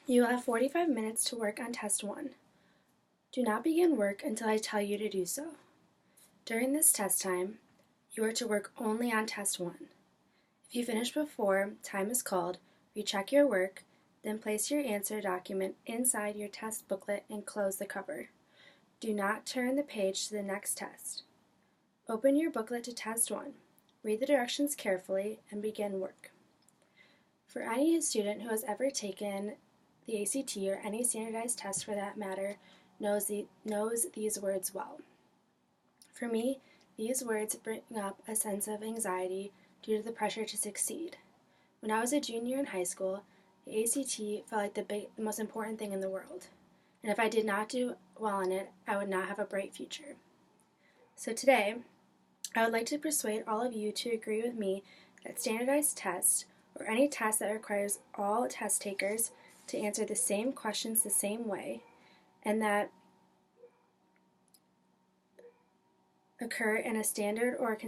You will have 45 minutes to work on test 1. Do not begin work until I tell you to do so. During this test time, you are to work only on test 1. If you finish before time is called, recheck your work, then place your answer document inside your test booklet and close the cover. Do not turn the page to the next test. Open your booklet to test 1. Read the directions carefully and begin work. For any student who has ever taken the ACT or any standardized test for that matter knows these words well. For me, these words bring up a sense of anxiety due to the pressure to succeed. When I was a junior in high school, the ACT felt like the most important thing in the world, and if I did not do well in it, I would not have a bright future. So today, I would like to persuade all of you to agree with me that standardized tests, or any test that requires all test takers to answer the same questions the same way, and that occur in a standard or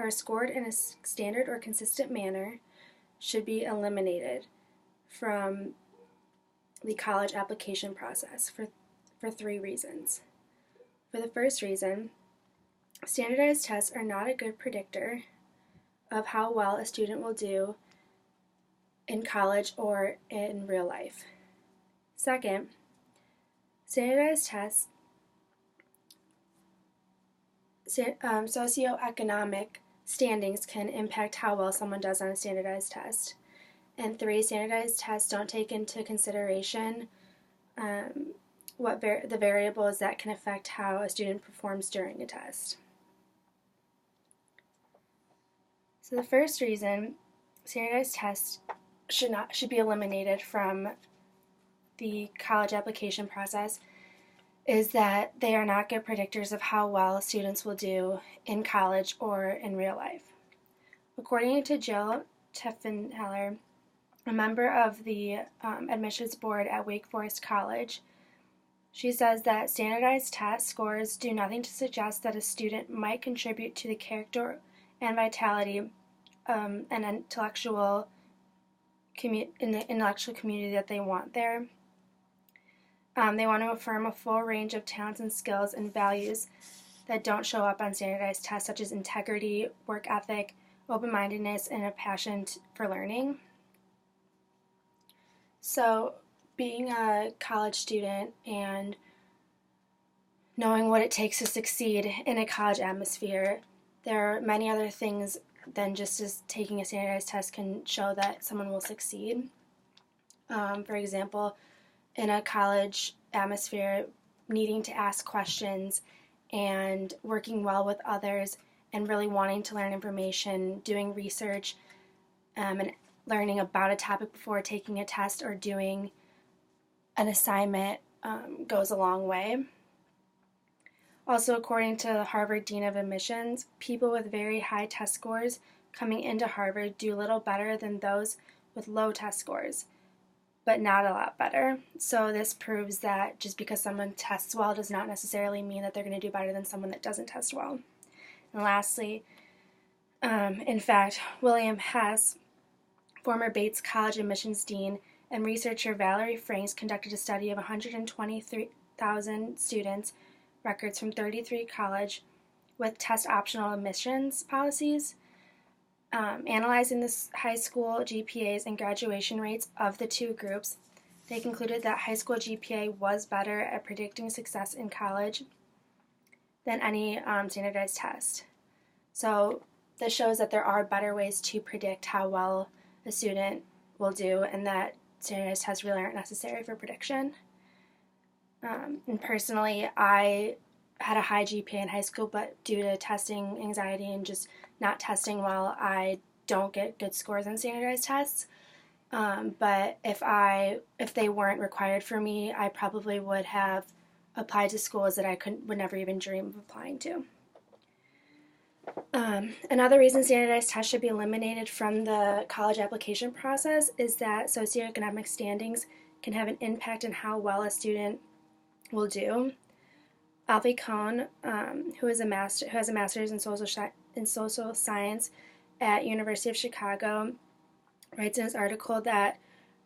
scored in a standard or consistent manner, should be eliminated from the college application process for 3 reasons. For the first reason, standardized tests are not a good predictor of how well a student will do in college or in real life. Second, standardized tests, socioeconomic standings can impact how well someone does on a standardized test. And 3, standardized tests don't take into consideration the variables that can affect how a student performs during a test. So the first reason standardized tests should be eliminated from the college application process is that they are not good predictors of how well students will do in college or in real life. According to Jill Tiefenheller, a member of the admissions board at Wake Forest College, she says that standardized test scores do nothing to suggest that a student might contribute to the character and vitality and intellectual community that they want there. They want to affirm a full range of talents and skills and values that don't show up on standardized tests, such as integrity, work ethic, open-mindedness, and a passion for learning. So, being a college student and knowing what it takes to succeed in a college atmosphere, there are many other things than just as taking a standardized test can show that someone will succeed. For example, in a college atmosphere, needing to ask questions and working well with others and really wanting to learn information, doing research, and learning about a topic before taking a test or doing an assignment goes a long way. Also, according to the Harvard Dean of Admissions, people with very high test scores coming into Harvard do little better than those with low test scores, but not a lot better. So this proves that just because someone tests well does not necessarily mean that they're going to do better than someone that doesn't test well. And lastly, in fact, William Hess, former Bates College admissions dean, and researcher Valerie Franks conducted a study of 123,000 students' records from 33 colleges with test-optional admissions policies, analyzing the high school GPAs and graduation rates of the two groups. They concluded that high school GPA was better at predicting success in college than any standardized test. So this shows that there are better ways to predict how well a student will do, and that standardized tests really aren't necessary for prediction. And personally, I had a high GPA in high school, but due to testing anxiety and just not testing well, I don't get good scores on standardized tests. But if they weren't required for me, I probably would have applied to schools that I would never even dream of applying to. Another reason standardized tests should be eliminated from the college application process is that socioeconomic standings can have an impact on how well a student will do. Alfie Kohn, who has a master's in social science at University of Chicago, writes in his article that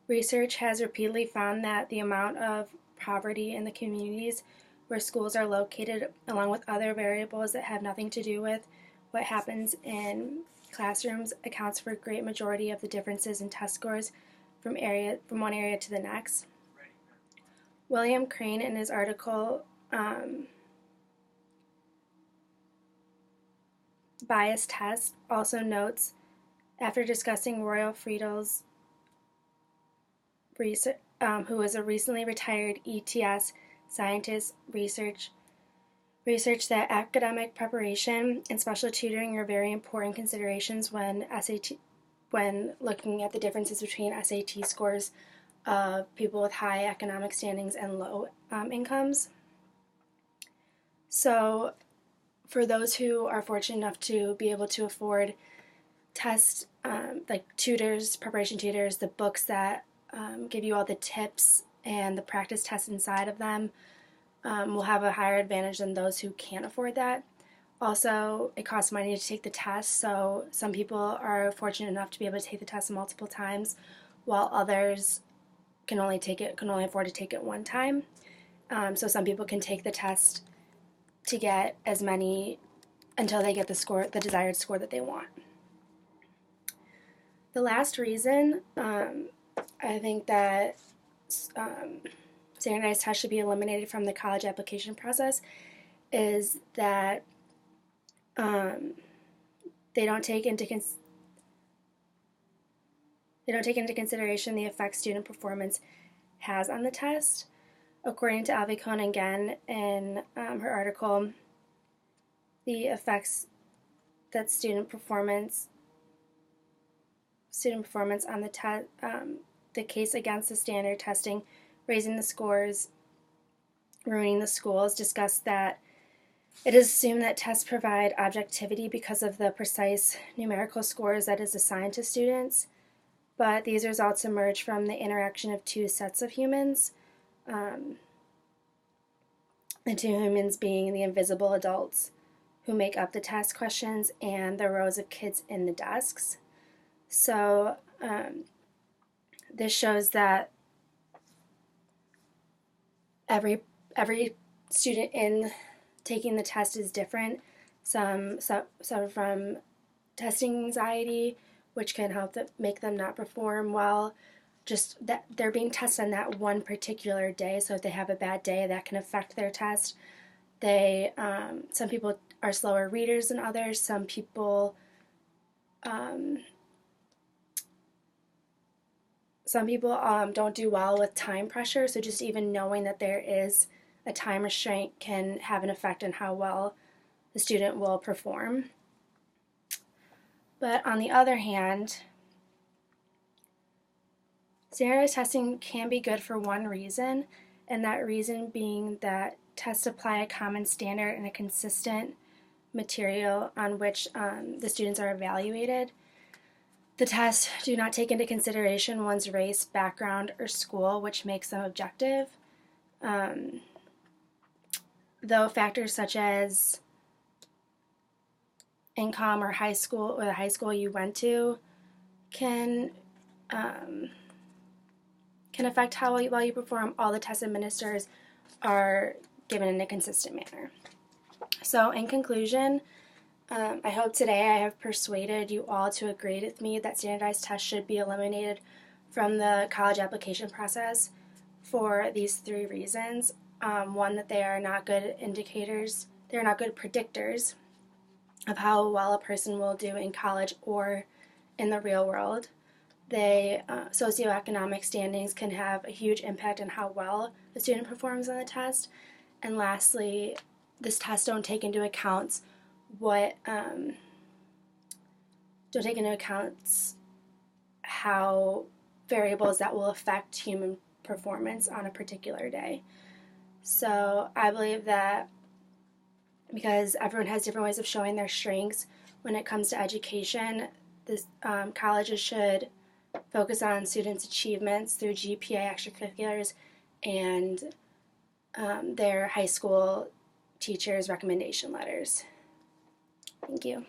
Research has repeatedly found that the amount of poverty in the communities where schools are located, along with other variables that have nothing to do with what happens in classrooms, accounts for a great majority of the differences in test scores from one area to the next. William Crane, in his article Bias Test, also notes, after discussing Royal Friedel's who is a recently retired ETS scientist, research that academic preparation and special tutoring are very important considerations when looking at the differences between SAT scores of people with high economic standings and low incomes. So for those who are fortunate enough to be able to afford test like tutors, preparation tutors, the books that give you all the tips and the practice tests inside of them, will have a higher advantage than those who can't afford that. Also, it costs money to take the test, so some people are fortunate enough to be able to take the test multiple times, while others can only afford to take it one time. So some people can take the test to get as many until they get the desired score that they want. The last reason I think that standardized tests should be eliminated from the college application process is that they don't take into consideration the effects student performance has on the test. According to Alvy Cohn again in her article, the effects that student performance on the test, the case against the standard testing, raising the scores, ruining the schools, discussed that it is assumed that tests provide objectivity because of the precise numerical scores that is assigned to students, but these results emerge from the interaction of two sets of humans, the two humans being the invisible adults who make up the test questions and the rows of kids in the desks. So this shows that every student in taking the test is different. Some suffer from testing anxiety, which can help make them not perform well. Just that they're being tested on that one particular day, so if they have a bad day, that can affect their test. Some people are slower readers than others. Some people don't do well with time pressure, so just even knowing that there is a time restraint can have an effect on how well the student will perform. But on the other hand, standardized testing can be good for one reason, and that reason being that tests apply a common standard and a consistent material on which the students are evaluated. The tests do not take into consideration one's race, background, or school, which makes them objective. Though factors such as income or the high school you went to can affect how well you perform, all the test administrators are given in a consistent manner. So in conclusion, I hope today I have persuaded you all to agree with me that standardized tests should be eliminated from the college application process for these three reasons. One, that they are not good indicators, they're not good predictors of how well a person will do in college or in the real world. Socioeconomic standings can have a huge impact on how well the student performs on the test. And lastly, this test don't take into account how variables that will affect human performance on a particular day. So I believe that because everyone has different ways of showing their strengths when it comes to education, colleges should focus on students' achievements through GPA, extracurriculars, and their high school teachers' recommendation letters. Thank you.